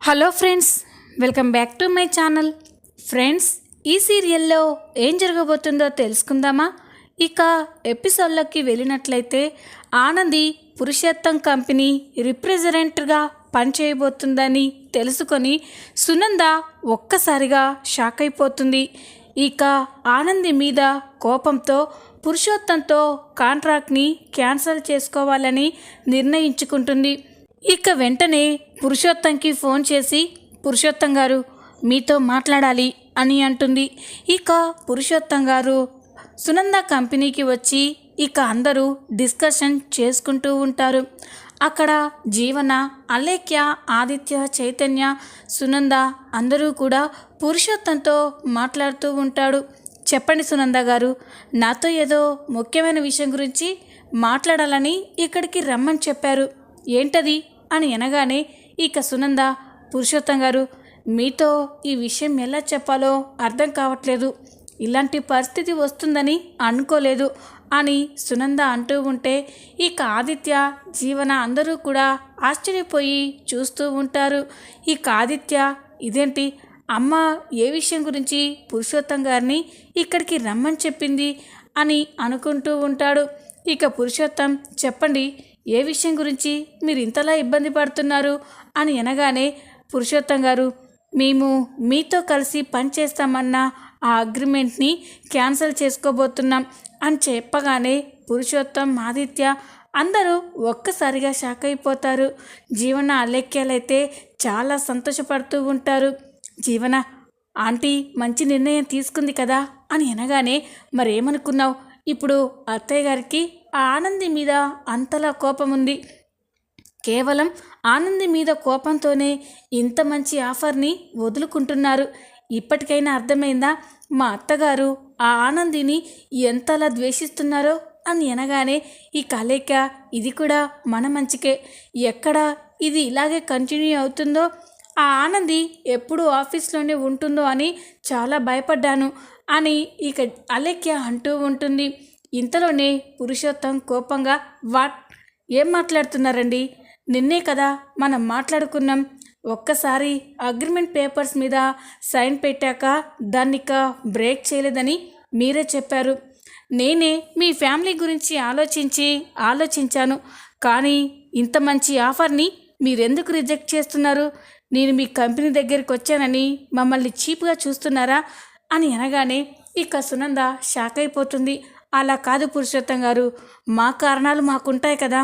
Hello friends, welcome back to my channel. Friends, ఈ సీరియల్లో ఏం జరగబోతుందో తెలుసుకుందామా? ఇక ఎపిసోడ్లోకి వెళ్ళినట్లయితే ఆనంది పురుషోత్తం కంపెనీ రిప్రజెంటేటివ్గా పనిచేయబోతుందని తెలుసుకొని సునంద ఒక్కసారిగా షాక్ అయిపోతుంది. ఇక ఆనంది మీద కోపంతో పురుషోత్తంతో కాంట్రాక్ట్ని క్యాన్సిల్ చేసుకోవాలని నిర్ణయించుకుంటుంది. ఇక వెంటనే పురుషోత్తంకి ఫోన్ చేసి, పురుషోత్తం గారు మీతో మాట్లాడాలి అని అంటుంది. ఇక పురుషోత్తం గారు సునంద కంపెనీకి వచ్చి ఇక అందరూ డిస్కషన్ చేసుకుంటూ ఉంటారు. అక్కడ జీవన, అలేఖ్య, ఆదిత్య, చైతన్య, సునంద అందరూ కూడా పురుషోత్తంతో మాట్లాడుతూ ఉంటాడు. చెప్పండి సునంద గారు, నాతో ఏదో ముఖ్యమైన విషయం గురించి మాట్లాడాలని ఇక్కడికి రమ్మని చెప్పారు, ఏంటది అని అనగానే ఇక సునంద, పురుషోత్తం గారు మీతో ఈ విషయం ఎలా చెప్పాలో అర్థం కావట్లేదు, ఇలాంటి పరిస్థితి వస్తుందని అనుకోలేదు అని సునంద అంటూ ఉంటే ఇక ఆదిత్య, జీవన అందరూ కూడా ఆశ్చర్యపోయి చూస్తూ ఉంటారు. ఇక ఆదిత్య, ఇదేంటి అమ్మ ఏ విషయం గురించి పురుషోత్తం గారిని ఇక్కడికి రమ్మని చెప్పింది అని అనుకుంటూ ఉంటాడు. ఇక పురుషోత్తం, చెప్పండి ఏ విషయం గురించి మీరు ఇంతలా ఇబ్బంది పడుతున్నారు అని అనగానే పురుషోత్తం గారు, మేము మీతో కలిసి పనిచేస్తామన్న ఆ అగ్రిమెంట్ని క్యాన్సిల్ చేసుకోబోతున్నాం అని చెప్పగానే పురుషోత్తం, ఆదిత్య అందరూ ఒక్కసారిగా షాక్ అయిపోతారు. జీవన, అలేఖ్యలైతే చాలా సంతోషపడుతూ ఉంటారు. జీవన, ఆంటీ మంచి నిర్ణయం తీసుకుంది కదా అని అనగానే, మరేమనుకున్నావు, ఇప్పుడు అత్తయ్య గారికి ఆ ఆనంది మీద అంతలా కోపం ఉంది, కేవలం ఆనంది మీద కోపంతోనే ఇంత మంచి ఆఫర్ని వదులుకుంటున్నారు. ఇప్పటికైనా అర్థమైందా మా అత్తగారు ఆ ఆనందిని ఎంతలా ద్వేషిస్తున్నారో అని అనగానే ఈ అలేఖ్య, ఇది కూడా మన మంచికే, ఎక్కడ ఇది ఇలాగే కంటిన్యూ అవుతుందో, ఆ ఆనంది ఎప్పుడు ఆఫీస్లోనే ఉంటుందో అని చాలా భయపడ్డాను అని ఇక అలేఖ్య అంటూ ఉంటుంది. ఇంతలోనే పురుషోత్తం కోపంగా, వాట్, ఏం మాట్లాడుతున్నారండి, నిన్నే కదా మనం మాట్లాడుకున్నాం, ఒక్కసారి అగ్రిమెంట్ పేపర్స్ మీద సైన్ పెట్టాక దాన్నిక బ్రేక్ చేయలేదని మీరే చెప్పారు. నేనే మీ ఫ్యామిలీ గురించి ఆలోచించాను, కానీ ఇంత మంచి ఆఫర్ని మీరెందుకు రిజెక్ట్ చేస్తున్నారు? నేను మీ కంపెనీ దగ్గరికి వచ్చానని మమ్మల్ని చీప్గా చూస్తున్నారా అని అనగానే ఇక సునంద షాక్ అయిపోతుంది. అలా కాదు పురుషోత్తం గారు, మా కారణాలు మాకుంటాయి కదా,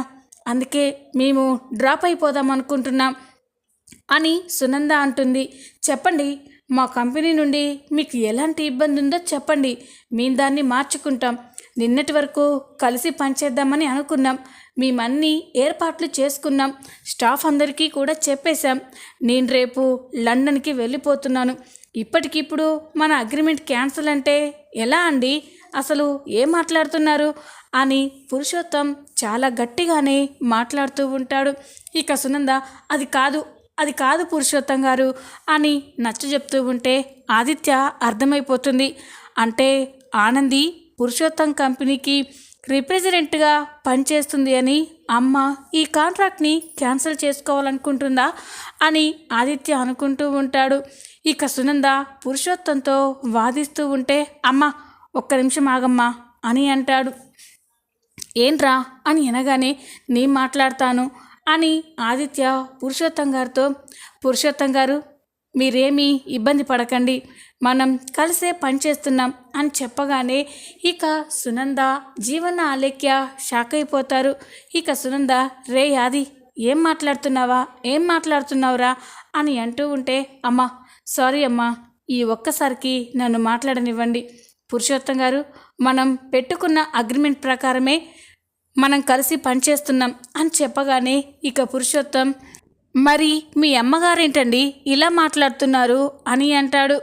అందుకే మేము డ్రాప్ అయిపోదాం అనుకుంటున్నాం అని సునంద అంటుంది. చెప్పండి, మా కంపెనీ నుండి మీకు ఎలాంటి ఇబ్బంది ఉందో చెప్పండి, మేము దాన్ని మార్చుకుంటాం. నిన్నటి వరకు కలిసి పనిచేద్దామని అనుకున్నాం, మేమన్నీ ఏర్పాట్లు చేసుకున్నాం, స్టాఫ్ అందరికీ కూడా చెప్పేశాం. నేను రేపు లండన్కి వెళ్ళిపోతున్నాను, ఇప్పటికిప్పుడు మన అగ్రిమెంట్ క్యాన్సిల్ అంటే ఎలా అండి, అసలు ఏం మాట్లాడుతున్నారు అని పురుషోత్తం చాలా గట్టిగానే మాట్లాడుతూ ఉంటాడు. ఇక సునంద, అది కాదు పురుషోత్తం గారు అని నచ్చజెప్తూ ఉంటే ఆదిత్య అర్థమైపోతుంది. అంటే ఆనంది పురుషోత్తం కంపెనీకి రిప్రజెంటేటివ్గా పనిచేస్తుంది అని అమ్మ ఈ కాంట్రాక్ట్ని క్యాన్సిల్ చేసుకోవాలనుకుంటుందా అని ఆదిత్య అనుకుంటూ ఉంటాడు. ఇక సునంద పురుషోత్తంతో వాదిస్తూ ఉంటే, అమ్మ ఒక్క నిమిషం ఆగమ్మా అని అంటాడు. ఏంట్రా అని అనగానే, నేను మాట్లాడతాను అని ఆదిత్య పురుషోత్తం గారితో, పురుషోత్తం గారు మీరేమీ ఇబ్బంది పడకండి, మనం కలిసే పనిచేస్తున్నాం అని చెప్పగానే ఇక సునంద, జీవన, అలేఖ్య షాక్ అయిపోతారు. ఇక సునంద, రే ఆది, ఏం మాట్లాడుతున్నావురా అని అంటూ ఉంటే, అమ్మా సారీ అమ్మా, ఈ ఒక్కసారికి నన్ను మాట్లాడనివ్వండి. పురుషోత్తం గారు, మనం పెట్టుకున్న అగ్రిమెంట్ ప్రకారమే మనం కలిసి పనిచేస్తున్నాం అని చెప్పగానే ఇక పురుషోత్తం, మరి మీ అమ్మగారేంటండి ఇలా మాట్లాడుతున్నారు అని అంటాడు.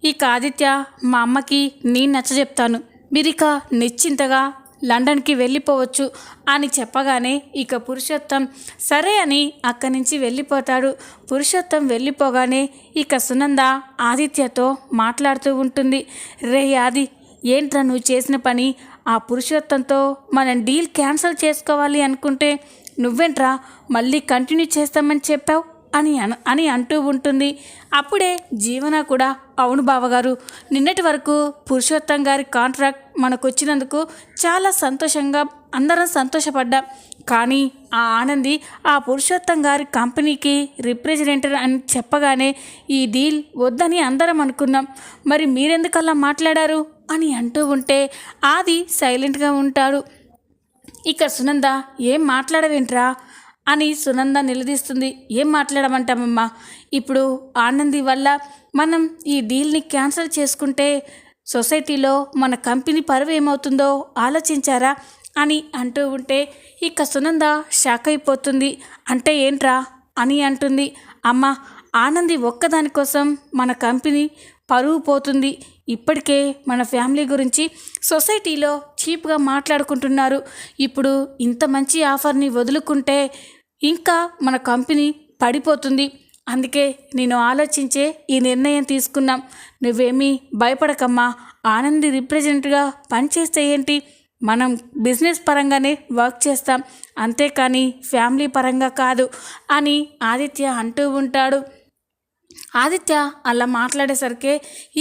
ఇక ఆదిత్య, మా అమ్మకి నేను నచ్చజెప్తాను, మీరిక నిశ్చింతగా లండన్కి వెళ్ళిపోవచ్చు అని చెప్పగానే ఇక పురుషోత్తం సరే అని అక్కడి నుంచి వెళ్ళిపోతాడు. పురుషోత్తం వెళ్ళిపోగానే ఇక సునంద ఆదిత్యతో మాట్లాడుతూ ఉంటుంది. రే ఆది, ఏంట్రా నువ్వు చేసిన పని, ఆ పురుషోత్తంతో మనం డీల్ క్యాన్సిల్ చేసుకోవాలి అనుకుంటే నువ్వేంట్రా మళ్ళీ కంటిన్యూ చేస్తామని చెప్పావు అని అంటూ ఉంటుంది. అప్పుడే జీవన కూడా అవును బావగారు, నిన్నటి వరకు పురుషోత్తం గారి కాంట్రాక్ట్ మనకు వచ్చినందుకు చాలా సంతోషంగా అందరం సంతోషపడ్డాం. కానీ ఆ ఆనంది ఆ పురుషోత్తం గారి కంపెనీకి రిప్రజెంటేటివ్ అని చెప్పగానే ఈ డీల్ వద్దని అందరం అనుకున్నాం. మరి మీరెందుకలా మాట్లాడారు అని అంటూ ఉంటే ఆది సైలెంట్గా ఉంటాడు. ఇక సునంద ఏం మాట్లాడవేంట్రా అని సునంద నిలదీస్తుంది. ఏం మాట్లాడమంటామమ్మా, ఇప్పుడు ఆనంది వల్ల మనం ఈ డీల్ని క్యాన్సిల్ చేసుకుంటే సొసైటీలో మన కంపెనీ పరువు ఏమవుతుందో ఆలోచించారా అని అంటూ ఉంటే ఇక సునంద షాక్ అయిపోతుంది. అంటే ఏంట్రా అని అంటుంది. అమ్మ, ఆనంది ఒక్కదాని కోసం మన కంపెనీ పరువు పోతుంది. ఇప్పటికే మన ఫ్యామిలీ గురించి సొసైటీలో చీప్గా మాట్లాడుకుంటున్నారు. ఇప్పుడు ఇంత మంచి ఆఫర్ని వదులుకుంటే ఇంకా మన కంపెనీ పడిపోతుంది. అందుకే నేను ఆలోచించే ఈ నిర్ణయం తీసుకున్నాం. నువ్వేమీ భయపడకమ్మా, ఆనంది రిప్రజెంటేటివ్గా పనిచేస్తే ఏంటి, మనం బిజినెస్ పరంగానే వర్క్ చేస్తాం, అంతేకాని ఫ్యామిలీ పరంగా కాదు అని ఆదిత్య అంటూ ఉంటాడు. ఆదిత్య అలా మాట్లాడేసరికి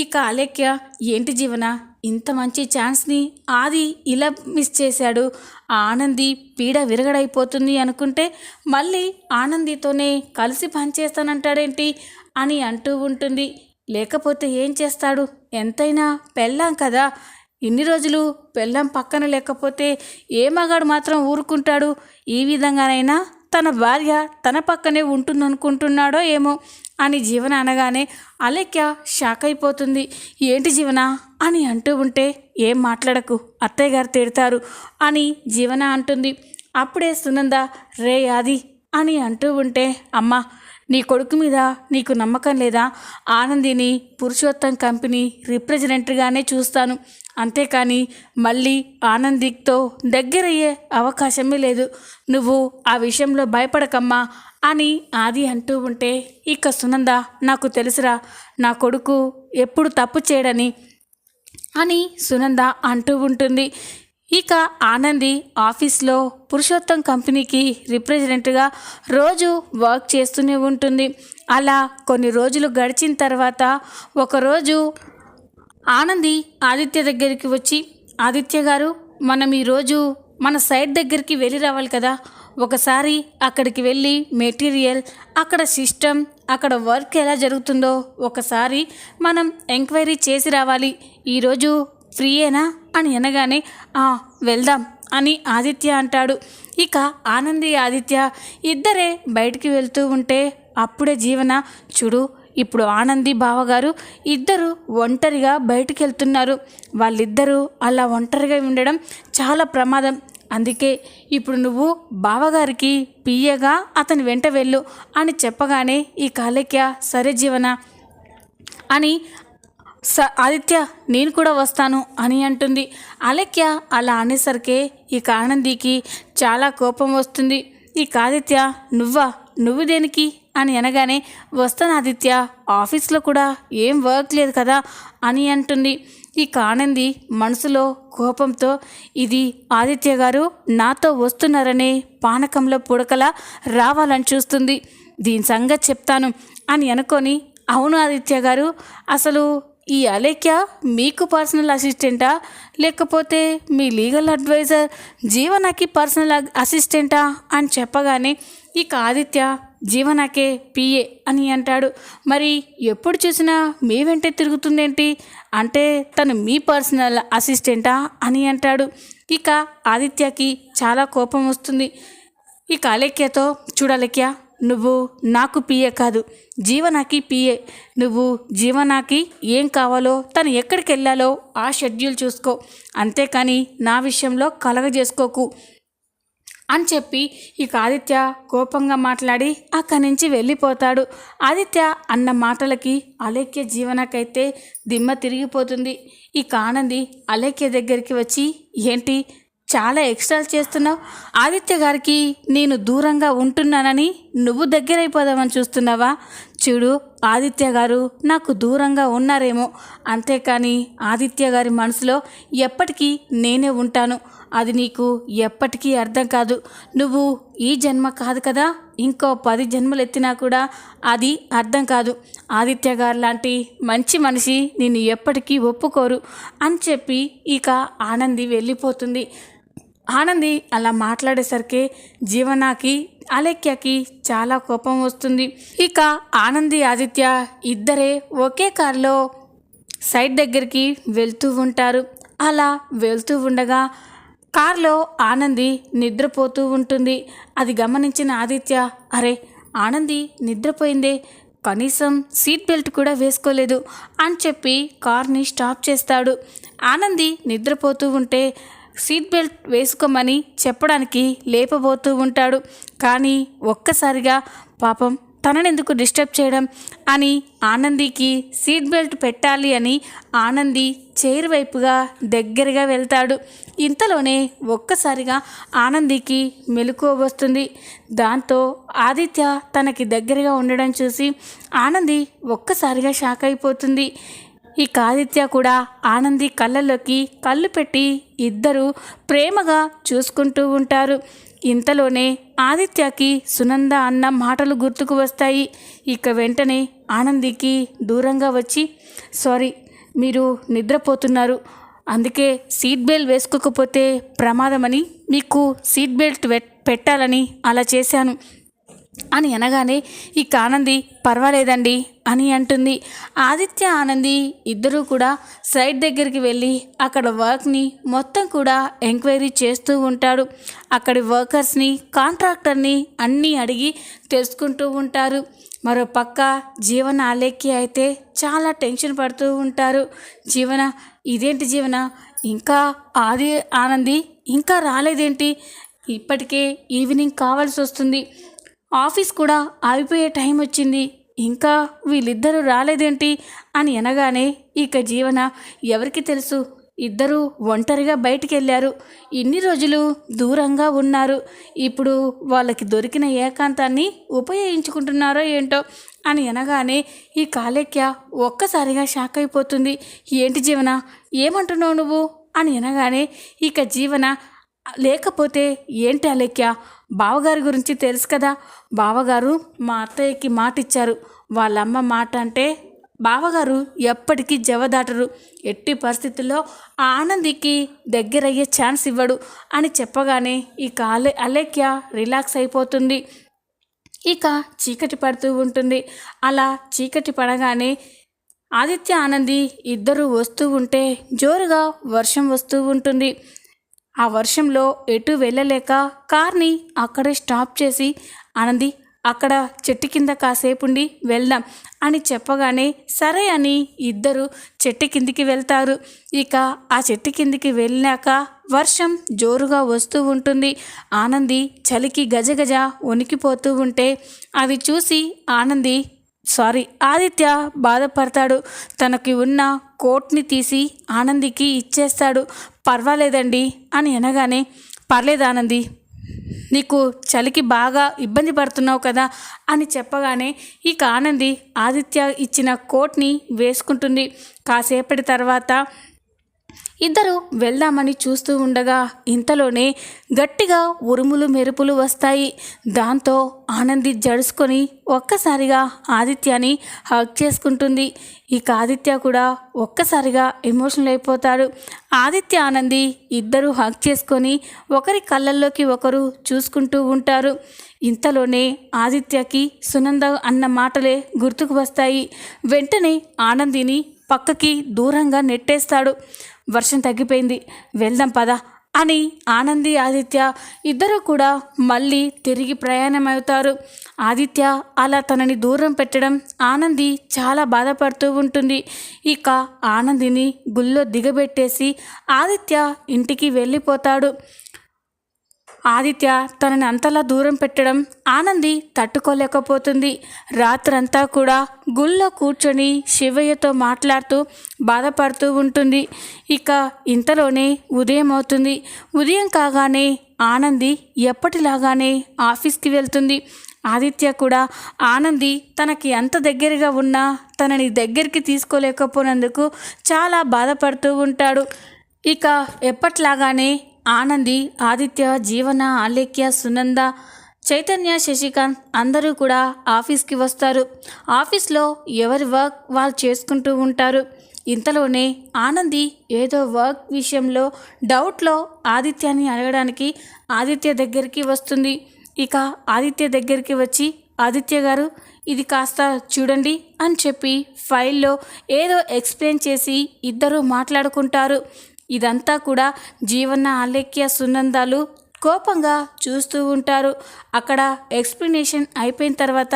ఇక అలేఖ్య ఏంటి జీవన, ఇంత మంచి ఛాన్స్ని ఆది ఇలా మిస్ చేశాడు, ఆనంది పీడ విరగడైపోతుంది అనుకుంటే మళ్ళీ ఆనందితోనే కలిసి పనిచేస్తానంటాడేంటి అని అంటూ ఉంటుంది. లేకపోతే ఏం చేస్తాడు, ఎంతైనా పెళ్ళాం కదా, ఇన్ని రోజులు పెళ్ళాం పక్కన లేకపోతే ఏ మగాడు మాత్రం ఊరుకుంటాడు. ఈ విధంగానైనా తన భార్య తన పక్కనే ఉంటుందనుకుంటున్నాడో ఏమో అని జీవన అనగానే అలేఖ్య షాక్ అయిపోతుంది. ఏంటి జీవన అని అంటూ ఉంటే ఏం మాట్లాడకు, అత్తయ్య గారు తిడతారు అని జీవన అంటుంది. అప్పుడే సునంద రే ఆది అని అంటూ ఉంటే అమ్మ, నీ కొడుకు మీద నీకు నమ్మకం లేదా? ఆనందిని పురుషోత్తం కంపెనీ రిప్రజెంటేటివ్గానే చూస్తాను, అంతేకాని మళ్ళీ ఆనందితో దగ్గరయ్యే అవకాశమే లేదు. నువ్వు ఆ విషయంలో భయపడకమ్మా అని ఆది అంటూ ఉంటే ఇక సునంద నాకు తెలుసురా, నా కొడుకు ఎప్పుడు తప్పు చేయడని అని సునంద అంటూ ఉంటుంది. ఇక ఆనంది ఆఫీస్లో పురుషోత్తం కంపెనీకి రిప్రజెంటేటివ్గా రోజు వర్క్ చేస్తూనే ఉంటుంది. అలా కొన్ని రోజులు గడిచిన తర్వాత ఒకరోజు ఆనంది ఆదిత్య దగ్గరికి వచ్చి, ఆదిత్య గారు, మనం ఈరోజు మన సైట్ దగ్గరికి వెళ్ళి రావాలి కదా, ఒకసారి అక్కడికి వెళ్ళి మెటీరియల్, అక్కడ సిస్టమ్, అక్కడ వర్క్ ఎలా జరుగుతుందో ఒకసారి మనం ఎంక్వైరీ చేసి రావాలి, ఈరోజు ఫ్రీయేనా అని అనగానే వెళ్దాం అని ఆదిత్య అంటాడు. ఇక ఆనంది ఆదిత్య ఇద్దరే బయటికి వెళ్తూ ఉంటే అప్పుడే జీవన, చూడు, ఇప్పుడు ఆనంది బావగారు ఇద్దరు ఒంటరిగా బయటికి వెళ్తున్నారు, వాళ్ళిద్దరూ అలా ఒంటరిగా ఉండడం చాలా ప్రమాదం, అందుకే ఇప్పుడు నువ్వు బావగారికి పియ్యగా అతని వెంట వెళ్ళు అని చెప్పగానే ఈ అలేఖ్య సరే జీవన అని ఆదిత్య నేను కూడా వస్తాను అని అంటుంది. అలేఖ్య అలా అనేసరికి ఇక ఆనందికి చాలా కోపం వస్తుంది. ఇక ఆదిత్య నువ్వు దేనికి అని అనగానే వస్తాను ఆదిత్య, ఆఫీస్లో కూడా ఏం వర్క్ లేదు కదా అని అంటుంది. ఇక ఆనంది మనసులో కోపంతో ఇది ఆదిత్య గారు నాతో వస్తున్నారనే పానకంలో పుడకలా రావాలని చూస్తుంది, దీని సంగతి చెప్తాను అని అనుకొని, అవును ఆదిత్య గారు, అసలు ఈ అలేఖ్య మీకు పర్సనల్ అసిస్టెంటా లేకపోతే మీ లీగల్ అడ్వైజర్ జీవనకి పర్సనల్ అసిస్టెంటా అని చెప్పగానే ఇక ఆదిత్య జీవనకే పిఏ అని అంటాడు. మరి ఎప్పుడు చూసినా మీ వెంటే తిరుగుతుందేంటి అంటే తను మీ పర్సనల్ అసిస్టెంటా అని అంటాడు. ఇక ఆదిత్యకి చాలా కోపం వస్తుంది. ఇక అలేఖ్యతో, చూడలేఖ్య, నువ్వు నాకు పిఏ కాదు, జీవనాకి పిఏ, నువ్వు జీవనాకి ఏం కావాలో తను ఎక్కడికి వెళ్ళాలో ఆ షెడ్యూల్ చూసుకో, అంతేకాని నా విషయంలో కలగజేసుకోకు అని చెప్పి ఇక ఆదిత్య కోపంగా మాట్లాడి అక్కడి నుంచి వెళ్ళిపోతాడు. ఆదిత్య అన్న మాటలకి అలేఖ్య జీవనకైతే దిమ్మ తిరిగిపోతుంది. ఇక ఆనంది అలేఖ్య దగ్గరికి వచ్చి, ఏంటి చాలా ఎక్స్ట్రాలు చేస్తున్నావు, ఆదిత్య గారికి నేను దూరంగా ఉంటున్నానని నువ్వు దగ్గరైపోదామని చూస్తున్నావా? చూడు, ఆదిత్య గారు నాకు దూరంగా ఉన్నారేమో, అంతేకాని ఆదిత్య గారి మనసులో ఎప్పటికీ నేనే ఉంటాను, అది నీకు ఎప్పటికీ అర్థం కాదు. నువ్వు ఈ జన్మ కాదు కదా, ఇంకో 10 జన్మలు ఎత్తినా కూడా అది అర్థం కాదు. ఆదిత్య గారు లాంటి మంచి మనిషి నిన్ను ఎప్పటికీ ఒప్పుకోరు అని చెప్పి ఇక ఆనంది వెళ్ళిపోతుంది. ఆనంది అలా మాట్లాడేసరికి జీవనాకి అలేఖ్యకి చాలా కోపం వస్తుంది. ఇక ఆనంది ఆదిత్య ఇద్దరే ఒకే కారులో సైట్ దగ్గరికి వెళ్తూ ఉంటారు. అలా వెళ్తూ ఉండగా కారులో ఆనంది నిద్రపోతూ ఉంటుంది. అది గమనించిన ఆదిత్య, అరే ఆనంది నిద్రపోయిందే, కనీసం సీట్ బెల్ట్ కూడా వేసుకోలేదు అని చెప్పి కార్ని స్టాప్ చేస్తాడు. ఆనంది నిద్రపోతూ ఉంటే సీట్ బెల్ట్ వేసుకోమని చెప్పడానికి లేపబోతూ ఉంటాడు. కానీ ఒక్కసారిగా పాపం తననెందుకు డిస్టర్బ్ చేయడం అని ఆనందికి సీట్ బెల్ట్ పెట్టాలి అని ఆనంది చైర్ వైపుగా దగ్గరగా వెళ్తాడు. ఇంతలోనే ఒక్కసారిగా ఆనందికి మెలకువ వస్తుంది. దాంతో ఆదిత్య తనకి దగ్గరగా ఉండడం చూసి ఆనంది ఒక్కసారిగా షాక్ అయిపోతుంది. ఈ ఆదిత్య కూడా ఆనంది కళ్ళల్లోకి కళ్ళు పెట్టి ఇద్దరు ప్రేమగా చూసుకుంటూ ఉంటారు. ఇంతలోనే ఆదిత్యకి సునంద అన్న మాటలు గుర్తుకు వస్తాయి. ఇక వెంటనే ఆనందికి దూరంగా వచ్చి, సారీ మీరు నిద్రపోతున్నారు, అందుకే సీట్ బెల్ట్ వేసుకోకపోతే ప్రమాదమని మీకు సీట్ బెల్ట్ పెట్టాలని అలా చేశాను అని అనగానే ఇక ఆనంది పర్వాలేదండి అని అంటుంది. ఆదిత్య ఆనంది ఇద్దరూ కూడా సైట్ దగ్గరికి వెళ్ళి అక్కడ వర్క్ని మొత్తం కూడా ఎంక్వైరీ చేస్తూ ఉంటాడు. అక్కడి వర్కర్స్ని కాంట్రాక్టర్ని అన్నీ అడిగి తెలుసుకుంటూ ఉంటారు. మరో పక్క జీవన అలేఖ్య అయితే చాలా టెన్షన్ పడుతూ ఉంటారు. జీవన, ఇదేంటి జీవన, ఇంకా ఆనంది ఇంకా రాలేదేంటి, ఇప్పటికే ఈవినింగ్ కావాల్సి వస్తుంది, ఆఫీస్ కూడా ఆగిపోయే టైం వచ్చింది, ఇంకా వీళ్ళిద్దరూ రాలేదేంటి అని అనగానే ఇక జీవన, ఎవరికి తెలుసు, ఇద్దరూ ఒంటరిగా బయటికి వెళ్ళారు, ఇన్ని రోజులు దూరంగా ఉన్నారు, ఇప్పుడు వాళ్ళకి దొరికిన ఏకాంతాన్ని ఉపయోగించుకుంటున్నారో ఏంటో అని అనగానే ఈ కాలేఖ్య ఒక్కసారిగా షాక్ అయిపోతుంది. ఏంటి జీవన, ఏమంటున్నావు నువ్వు అని అనగానే ఇక జీవన, లేకపోతే ఏంటి అలేఖ్య, బావగారి గురించి తెలుసు కదా, బావగారు మా అత్తయ్యకి మాట ఇచ్చారు, వాళ్ళమ్మ మాట అంటే బావగారు ఎప్పటికీ జవదాటరు, ఎట్టి పరిస్థితుల్లో ఆనందికి దగ్గరయ్యే ఛాన్స్ ఇవ్వడు అని చెప్పగానే ఇక అలేఖ్య రిలాక్స్ అయిపోతుంది. ఇక చీకటి పడుతూ ఉంటుంది. అలా చీకటి పడగానే ఆదిత్య ఆనంది ఇద్దరు వస్తూ ఉంటే జోరుగా వర్షం వస్తూ ఉంటుంది. ఆ వర్షంలో ఎటు వెళ్ళలేక కార్ని అక్కడే స్టాప్ చేసి, ఆనంది అక్కడ చెట్టు కింద కాసేపుండి వెళ్దాం అని చెప్పగానే సరే అని ఇద్దరు చెట్టు కిందికి వెళ్తారు. ఇక ఆ చెట్టు కిందికి వెళ్ళాక వర్షం జోరుగా వస్తూ ఉంటుంది. ఆనంది చలికి గజగజ వణికిపోతూ ఉంటే అది చూసి ఆదిత్య బాధపడతాడు. తనకి ఉన్న కోట్ని తీసి ఆనందికి ఇచ్చేస్తాడు. పర్వాలేదండి అని అనగానే, పర్లేదు ఆనంది, నీకు చలికి బాగా ఇబ్బంది పడుతున్నావు కదా అని చెప్పగానే ఇక ఆనంది ఆదిత్య ఇచ్చిన కోట్ని వేసుకుంటుంది. కాసేపటి తర్వాత ఇద్దరు వెళ్దామని చూస్తూ ఉండగా ఇంతలోనే గట్టిగా ఉరుములు మెరుపులు వస్తాయి. దాంతో ఆనంది జడుసుకొని ఒక్కసారిగా ఆదిత్యని హగ్ చేసుకుంటుంది. ఇక ఆదిత్య కూడా ఒక్కసారిగా ఎమోషనల్ అయిపోతాడు. ఆదిత్య ఆనంది ఇద్దరు హగ్ చేసుకొని ఒకరి కళ్ళల్లోకి ఒకరు చూసుకుంటూ ఉంటారు. ఇంతలోనే ఆదిత్యకి సునంద అన్న మాటలే గుర్తుకు వస్తాయి. వెంటనే ఆనందిని పక్కకి దూరంగా నెట్టేస్తాడు. వర్షం తగ్గిపోయింది, వెళ్దాం పద అని ఆనంది ఆదిత్య ఇద్దరు కూడా మళ్ళీ తిరిగి ప్రయాణమవుతారు. ఆదిత్య అలా తనని దూరం పెట్టడం ఆనంది చాలా బాధపడుతూ ఉంటుంది. ఇక ఆనందిని గుళ్ళో దిగబెట్టేసి ఆదిత్య ఇంటికి వెళ్ళిపోతాడు. ఆదిత్య తనని అంతలా దూరం పెట్టడం ఆనంది తట్టుకోలేకపోతుంది. రాత్రంతా కూడా గుళ్ళో కూర్చొని శివయ్యతో మాట్లాడుతూ బాధపడుతూ ఉంటుంది. ఇక ఇంతలోనే ఉదయం అవుతుంది. ఉదయం కాగానే ఆనంది ఎప్పటిలాగానే ఆఫీస్కి వెళ్తుంది. ఆదిత్య కూడా ఆనంది తనకి అంత దగ్గరగా ఉన్నా తనని దగ్గరికి తీసుకోలేకపోయినందుకు చాలా బాధపడుతూ ఉంటాడు. ఇక ఎప్పట్లాగానే ఆనంది, ఆదిత్య, జీవన, అలేఖ్య, సునంద, చైతన్య, శశికాంత్ అందరూ కూడా ఆఫీస్కి వస్తారు. ఆఫీస్లో ఎవరి వర్క్ వాళ్ళు చేసుకుంటూ ఉంటారు. ఇంతలోనే ఆనంది ఏదో వర్క్ విషయంలో డౌట్లో ఆదిత్యని అడగడానికి ఆదిత్య దగ్గరికి వస్తుంది. ఇక ఆదిత్య దగ్గరికి వచ్చి, ఆదిత్య గారు ఇది కాస్త చూడండి అని చెప్పి ఫైల్లో ఏదో ఎక్స్ప్లెయిన్ చేసి ఇద్దరు మాట్లాడుకుంటారు. ఇదంతా కూడా జీవన, అలేఖ్య, సునందాలు కోపంగా చూస్తూ ఉంటారు. అక్కడ ఎక్స్ప్లెనేషన్ అయిపోయిన తర్వాత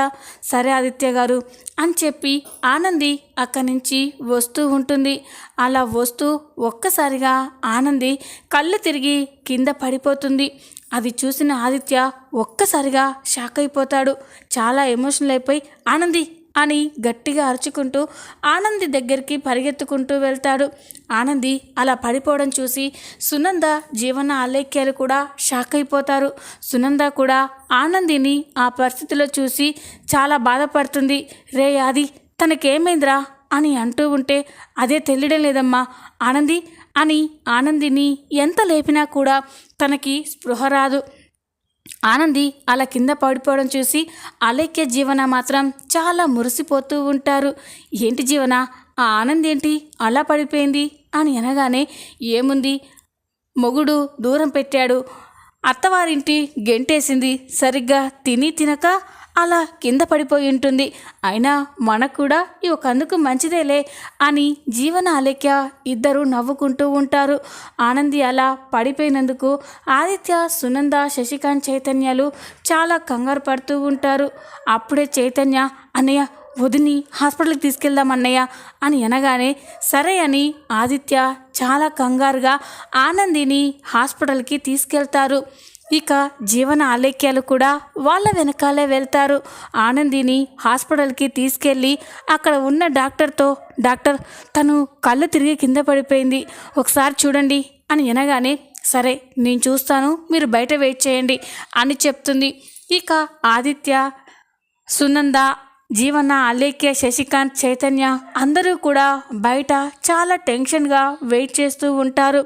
సరే ఆదిత్య గారు అని చెప్పి ఆనంది అక్కడి నుంచి వస్తూ ఉంటుంది. అలా వస్తూ ఒక్కసారిగా ఆనంది కళ్ళు తిరిగి కింద పడిపోతుంది. అది చూసిన ఆదిత్య ఒక్కసారిగా షాక్ అయిపోతాడు. చాలా ఎమోషనల్ అయిపోయి ఆనంది అని గట్టిగా అరుచుకుంటూ ఆనంది దగ్గరికి పరిగెత్తుకుంటూ వెళ్తాడు. ఆనంది అలా పడిపోవడం చూసి సునంద, జీవన, అలేఖ్యలు కూడా షాక్ అయిపోతారు. సునంద కూడా ఆనందిని ఆ పరిస్థితిలో చూసి చాలా బాధపడుతుంది. రే ఆది, తనకేమైందిరా అని అంటూ ఉంటే అదే తెలియడం లేదమ్మా ఆనంది అని ఆనందిని ఎంత లేపినా కూడా తనకి స్పృహ రాదు. ఆనంది అలా కింద పడిపోవడం చూసి అలేఖ్య, జీవన మాత్రం చాలా మురిసిపోతూ ఉంటారు. ఏంటి జీవన, ఆ ఆనంది ఏంటి అలా పడిపోయింది అని అనగానే ఏముంది, మొగుడు దూరం పెట్టాడు, అత్తవారింటి గెంటేసింది, సరిగ్గా తిని తినక అలా కింద పడిపోయి ఉంటుంది, అయినా మనకు కూడా ఈ ఒకందుకు మంచిదేలే అని జీవన, అలేఖ్య ఇద్దరు నవ్వుకుంటూ ఉంటారు. ఆనంది అలా పడిపోయినందుకు ఆదిత్య, సునంద, శశికాంత్, చైతన్యాలు చాలా కంగారు పడుతూ ఉంటారు. అప్పుడే చైతన్య, అన్నయ్య వదిని హాస్పిటల్కి తీసుకెళ్దాం అన్నయ్య అని అనగానే సరే అని ఆదిత్య చాలా కంగారుగా ఆనందిని హాస్పిటల్కి తీసుకెళ్తారు. ఇక జీవన, అలేఖ్యలు కూడా వాళ్ళ వెనకాలే వెళ్తారు. ఆనందిని హాస్పిటల్కి తీసుకెళ్ళి అక్కడ ఉన్న డాక్టర్తో, డాక్టర్ తను కళ్ళు తిరిగి కింద పడిపోయింది, ఒకసారి చూడండి అని అనగానే సరే నేను చూస్తాను, మీరు బయట వెయిట్ చేయండి అని చెప్తుంది. ఇక ఆదిత్య, సునంద, జీవన, అలేఖ్య, శశికాంత్, చైతన్య అందరూ కూడా బయట చాలా టెన్షన్గా వెయిట్ చేస్తూ ఉంటారు.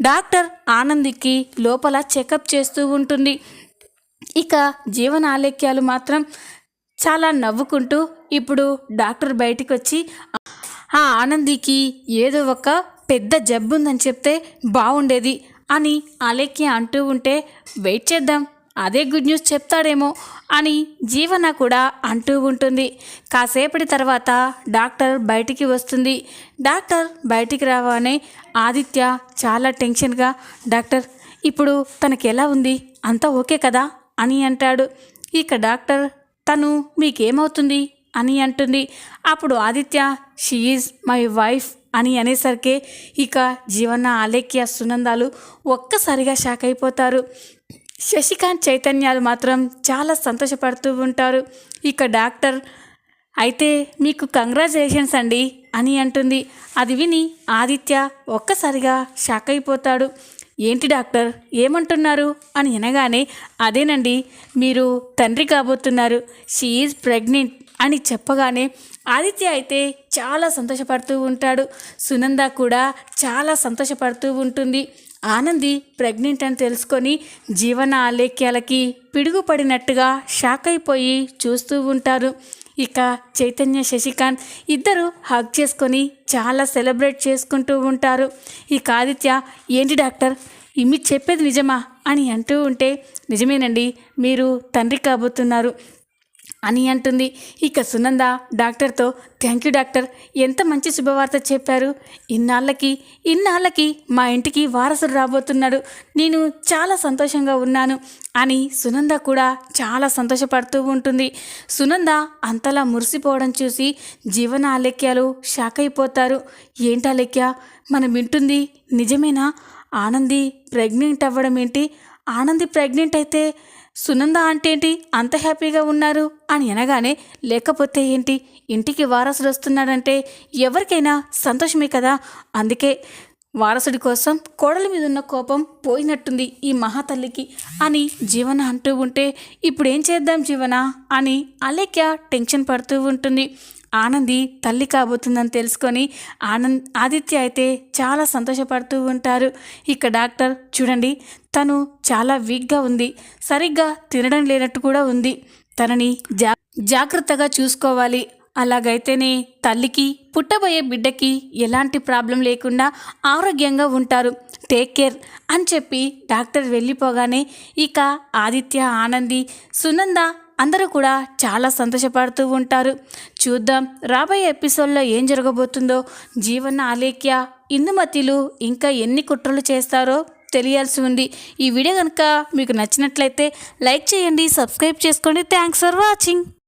డాక్టర్ ఆనందికి లోపల చెకప్ చేస్తూ ఉంటుంది. ఇక జీవన, అలేఖ్యాలు మాత్రం చాలా నవ్వుకుంటూ ఇప్పుడు డాక్టర్ బయటికి వచ్చి ఆ ఆనందికి ఏదో ఒక పెద్ద జబ్బు ఉందని చెప్తే బాగుండేది అని అలేఖ్య అంటూ ఉంటే వెయిట్ చేద్దాం, అదే గుడ్ న్యూస్ చెప్తాడేమో అని జీవన కూడా అంటూ ఉంటుంది. కాసేపటి తర్వాత డాక్టర్ బయటికి వస్తుంది. డాక్టర్ బయటికి రాగానే ఆదిత్య చాలా టెన్షన్గా, డాక్టర్ ఇప్పుడు తనకి ఎలా ఉంది, అంతా ఓకే కదా అని అంటాడు. ఇక డాక్టర్ తను మీకేమవుతుంది అని అంటుంది. అప్పుడు Aditya she is my wife అని అనేసరికి ఇక జీవన, అలేఖ్య, సునందాలు ఒక్కసారిగా షాక్ అయిపోతారు. శశికాంత్, చైతన్యాలు మాత్రం చాలా సంతోషపడుతూ ఉంటారు. ఇక డాక్టర్ అయితే మీకు కంగ్రాచులేషన్స్ అండి అని అంటుంది. అది విని ఆదిత్య ఒక్కసారిగా షాక్ అయిపోతాడు. ఏంటి డాక్టర్ ఏమంటున్నారు అని అనగానే అదేనండి, మీరు తండ్రి కాబోతున్నారు, షీ ఈజ్ ప్రెగ్నెంట్ అని చెప్పగానే ఆదిత్య అయితే చాలా సంతోషపడుతూ ఉంటాడు. సునంద కూడా చాలా సంతోషపడుతూ ఉంటుంది. ఆనంది ప్రెగ్నెంట్ అని తెలుసుకొని జీవన, అలేఖ్యాలకి పిడుగుపడినట్టుగా షాక్ అయిపోయి చూస్తూ ఉంటారు. ఇక చైతన్య, శశికాంత్ ఇద్దరు హగ్ చేసుకొని చాలా సెలబ్రేట్ చేసుకుంటూ ఉంటారు. ఇక ఆదిత్య ఏంటి డాక్టర్ మీరు చెప్పేది నిజమా అని అంటూ ఉంటే నిజమేనండి, మీరు తండ్రి కాబోతున్నారు అని అంటుంది. ఇక సునంద డాక్టర్తో థ్యాంక్ యూ డాక్టర్, ఎంత మంచి శుభవార్త చెప్పారు, ఇన్నాళ్ళకి మా ఇంటికి వారసుడు రాబోతున్నాడు, నేను చాలా సంతోషంగా ఉన్నాను అని సునంద కూడా చాలా సంతోషపడుతూ ఉంటుంది. సునంద అంతలా మురిసిపోవడం చూసి జీవన, అలేఖ్యాలు షాక్ అయిపోతారు. ఏంటి అలేఖ్య మనం వింటుంది నిజమేనా, ఆనంది ప్రెగ్నెంట్ అవ్వడం ఏంటి, ఆనంది ప్రెగ్నెంట్ అయితే సునంద అంటే ఏంటి అంత హ్యాపీగా ఉన్నారు అని అనగానే లేకపోతే ఏంటి, ఇంటికి వారసుడు వస్తున్నాడంటే ఎవరికైనా సంతోషమే కదా, అందుకే వారసుడి కోసం కోడలి మీద ఉన్న కోపం పోయినట్టుంది ఈ మహాతల్లికి అని జీవన అంటూ ఉంటే ఇప్పుడేం చేద్దాం జీవన అని అలేఖ్య టెన్షన్ పడుతూ ఉంటుంది. ఆనంది తల్లి కాబోతుందని తెలుసుకొని ఆదిత్య అయితే చాలా సంతోషపడుతూ ఉంటారు. ఇక డాక్టర్ చూడండి, తను చాలా వీక్గా ఉంది, సరిగ్గా తినడం లేనట్టు కూడా ఉంది, తనని జాగ్రత్తగా చూసుకోవాలి, అలాగైతేనే తల్లికి పుట్టబోయే బిడ్డకి ఎలాంటి ప్రాబ్లం లేకుండా ఆరోగ్యంగా ఉంటారు, టేక్ కేర్ అని చెప్పి డాక్టర్ వెళ్ళిపోగానే ఇక ఆదిత్య, ఆనంది, సునంద అందరూ కూడా చాలా సంతోషపడుతూ ఉంటారు. చూద్దాం రాబోయే ఎపిసోడ్లో ఏం జరగబోతుందో. జీవన, అలేఖ్య, ఇందుమతిలు ఇంకా ఎన్ని కుట్రలు చేస్తారో తెలియాల్సి ఉంది. ఈ వీడియో కనుక మీకు నచ్చినట్లయితే లైక్ చేయండి, సబ్స్క్రైబ్ చేసుకోండి. Thanks for watching.